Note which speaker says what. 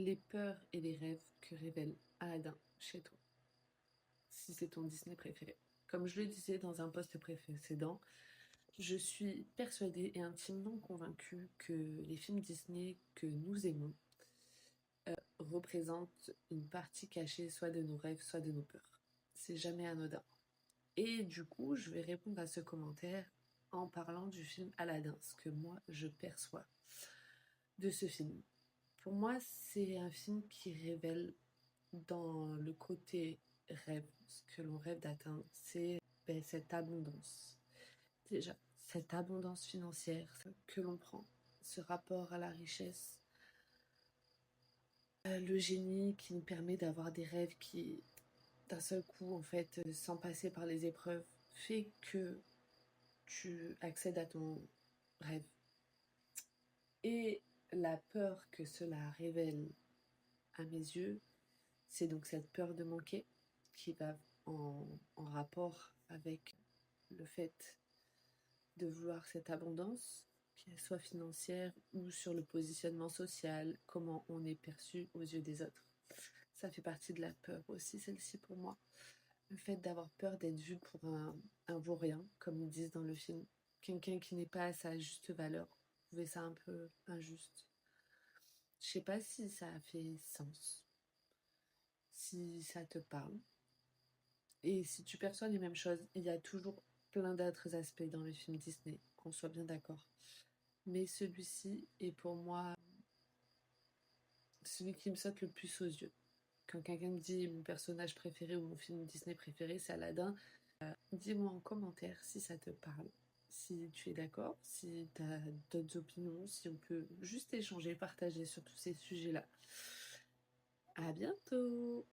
Speaker 1: les peurs et les rêves que révèle Aladdin chez toi, si c'est ton Disney préféré. Comme je le disais dans un post précédent, je suis persuadée et intimement convaincue que les films Disney que nous aimons représentent une partie cachée soit de nos rêves, soit de nos peurs. C'est jamais anodin. Et du coup, je vais répondre à ce commentaire en parlant du film Aladdin, ce que moi je perçois de ce film. Pour moi, c'est un film qui révèle dans le côté rêve, ce que l'on rêve d'atteindre, c'est cette abondance. Déjà, cette abondance financière que l'on prend, ce rapport à la richesse, le génie qui nous permet d'avoir des rêves qui, d'un seul coup, en fait, sans passer par les épreuves, fait que tu accèdes à ton rêve. Et la peur que cela révèle à mes yeux, c'est donc cette peur de manquer qui va en rapport avec le fait de vouloir cette abondance, qu'elle soit financière ou sur le positionnement social, comment on est perçu aux yeux des autres. Ça fait partie de la peur aussi, celle-ci pour moi. Le fait d'avoir peur d'être vu pour un vaurien, comme ils disent dans le film. Quelqu'un qui n'est pas à sa juste valeur. Vous trouvez ça un peu injuste. Je sais pas si ça a fait sens, si ça te parle. Et si tu perçois les mêmes choses, il y a toujours plein d'autres aspects dans les films Disney, qu'on soit bien d'accord. Mais celui-ci est pour moi celui qui me saute le plus aux yeux. Quand quelqu'un me dit mon personnage préféré ou mon film Disney préféré, c'est Aladdin, dis-moi en commentaire si ça te parle, si tu es d'accord, si tu as d'autres opinions, si on peut juste échanger, partager sur tous ces sujets-là. À bientôt!